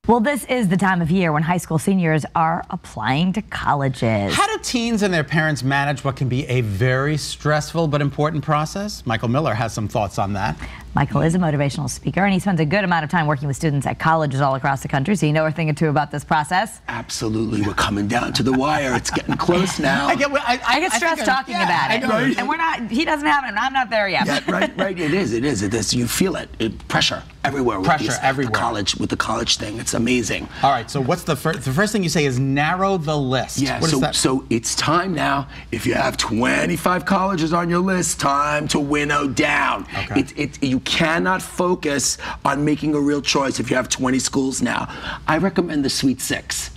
Well, this is the time of year when high school seniors are applying to colleges. How do teens and their parents manage what can be a very stressful but important process? Michael Miller has some thoughts on that. Michael is a motivational speaker, and he spends a good amount of time working with students at colleges all across the country, so you know a thing or two about this process. Absolutely. We're coming down to the wire. It's getting close now. I get stressed talking about it. Right. And we're not, he doesn't have it, and I'm not there yet. Yeah, right. It is. You feel it. Pressure everywhere. Everywhere. With the college thing. It's amazing. All right, so what's the first thing you say is narrow the list. Yeah, so it's time now. If you have 25 colleges on your list, time to winnow down. Okay. You cannot focus on making a real choice if you have 20 schools now. I recommend the Sweet Six.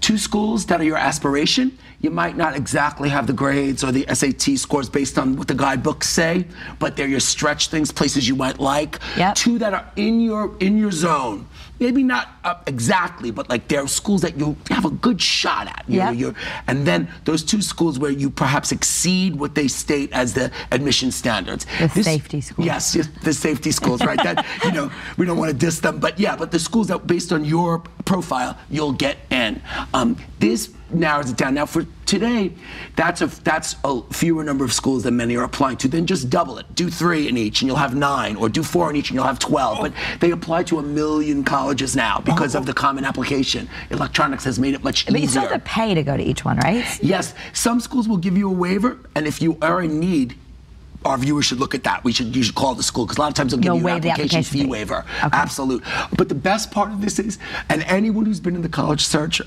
2 schools that are your aspiration. You might not exactly have the grades or the SAT scores based on what the guidebooks say, but they're your stretch things, places you might like. Yep. 2 that are in your zone. Maybe not exactly, but like they're schools that you have a good shot at. And then those 2 schools where you perhaps exceed what they state as the admission standards. The safety schools. Yes, the safety schools, right? That, we don't want to diss them, but yeah, but the schools that based on your profile, you'll get in. This narrows it down. Now for today, that's a fewer number of schools than many are applying to. Then just double it. Do 3 in each and you'll have 9, or do 4 in each and you'll have 12. But they apply to 1 million colleges now because of the common application. Electronics has made it much easier. But you still have to pay to go to each one, right? Yes. Some schools will give you a waiver, and if you are in need, our viewers should look at that. You should call the school, because a lot of times they'll give you an application fee waiver. Okay. Absolute. But the best part of this is, and anyone who's been in the college search,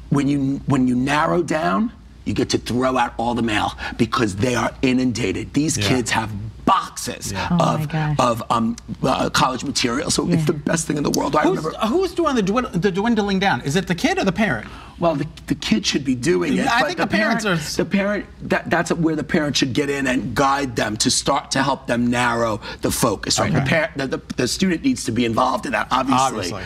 when you narrow down, you get to throw out all the mail because they are inundated. These kids have boxes of college material, so it's the best thing in the world. Who's doing the dwindling down? Is it the kid or the parent? Well, the kid should be doing it. I think the parents are. The parent, that's where the parent should get in and guide them to start to help them narrow the focus. Right. Okay. The student needs to be involved in that, obviously.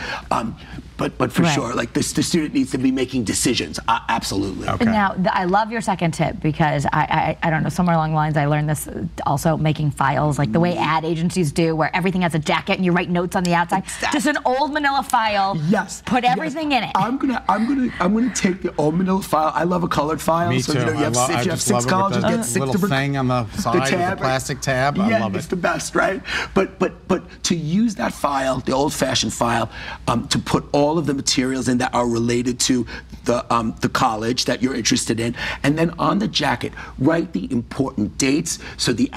But for sure, like the student needs to be making decisions. Absolutely. Okay. Now, I love your second tip, because I don't know, somewhere along the lines I learned this also, making files, like the way ad agencies do, where everything has a jacket and you write notes on the outside. Just an old manila file. Yes. Put everything in it. I'm gonna take the old manila file. I love a colored file. Me so too. If you have 6 colleges, get 6 little different thing on the side with the plastic tab. Yeah, I love it. It's the best, right? But to use that file, the old-fashioned file, to put all of the materials in that are related to the college that you're interested in, and then on the jacket write the important dates. So the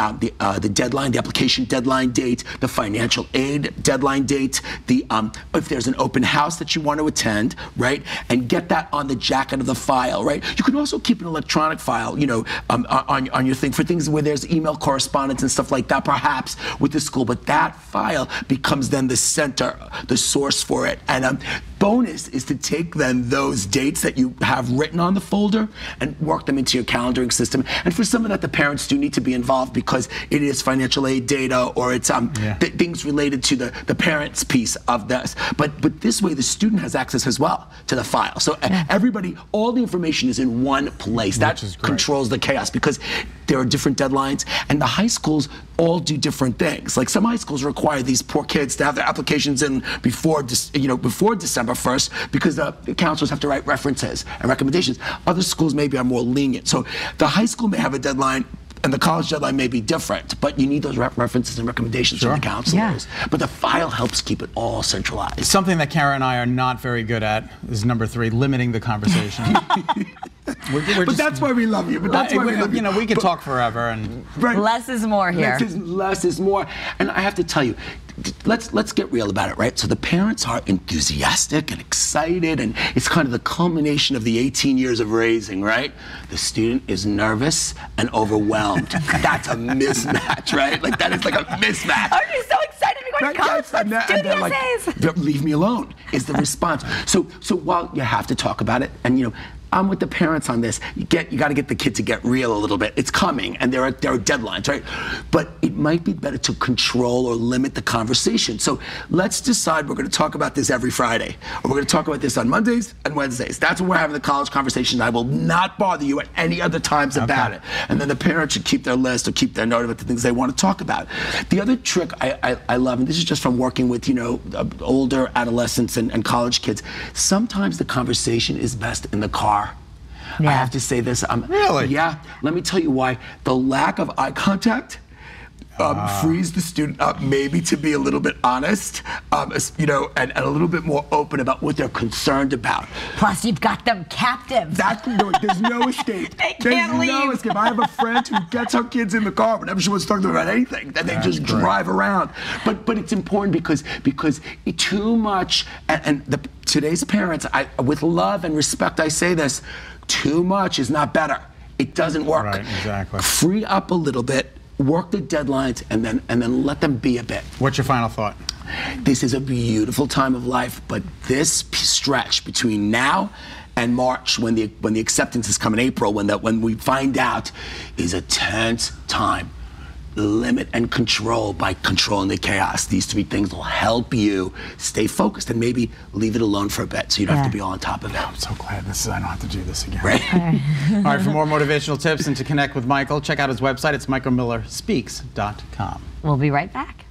deadline, the application deadline date, the financial aid deadline date, if there's an open house that you want to attend, right? And get that on the jacket of the file, right? You can also keep an electronic file, on your thing for things where there's email correspondence and stuff like that, perhaps with the school. But that file becomes then the center, the source for it. And bonus is to take then those dates that you have written on the folder and work them into your calendaring system. And for some of that, the parents do need to be involved, because it is financial aid data, or it's things related to the parents piece of this. But this way, the student has access as well to the file. So everybody, all the information is in one place. That controls the chaos, because there are different deadlines, and the high schools all do different things. Like some high schools require these poor kids to have their applications in before December 1st, because the counselors have to write references and recommendations. Other schools maybe are more lenient. So the high school may have a deadline, and the college deadline may be different, but you need those references and recommendations from the counselors. Yeah. But the file helps keep it all centralized. Something that Kara and I are not very good at is number 3, limiting the conversation. But that's why we love you. But that's why we love you. We could talk forever, and less is more here. Less is more. And I have to tell you, let's get real about it, right? So the parents are enthusiastic and excited, and it's kind of the culmination of the 18 years of raising, right? The student is nervous and overwhelmed. That's a mismatch, right? Like that is like a mismatch. Aren't you so excited to go to college? Let's do the essays. Leave me alone is the response. So while you have to talk about it, and I'm with the parents on this. You got to get the kid to get real a little bit. It's coming, and there are deadlines, right? But it might be better to control or limit the conversation. So let's decide we're going to talk about this every Friday, or we're going to talk about this on Mondays and Wednesdays. That's when we're having the college conversation. I will not bother you at any other times about it. And then the parents should keep their list or keep their note about the things they want to talk about. The other trick I love, and this is just from working with, older adolescents and college kids, sometimes the conversation is best in the car. Yeah. I have to say this. Really? Yeah. Let me tell you why. The lack of eye contact frees the student up maybe to be a little bit honest, and a little bit more open about what they're concerned about. Plus, you've got them captive. There's no escape. They There's can't leave. no escape. I have a friend who gets her kids in the car whenever she wants to talk to them about anything, and they just drive around. But it's important because too much, and today's parents, with love and respect, I say this, too much is not better. It doesn't work. Right, exactly. Free up a little bit, work the deadlines, and then let them be a bit. What's your final thought? This is a beautiful time of life, but this stretch between now and March, when the acceptances come in April, when we find out, is a tense time. Limit and control by controlling the chaos. These three things will help you stay focused and maybe leave it alone for a bit so you don't have to be all on top of it. I'm so glad I don't have to do this again. Right? All right, for more motivational tips and to connect with Michael, check out his website. It's michaelmillerspeaks.com. We'll be right back.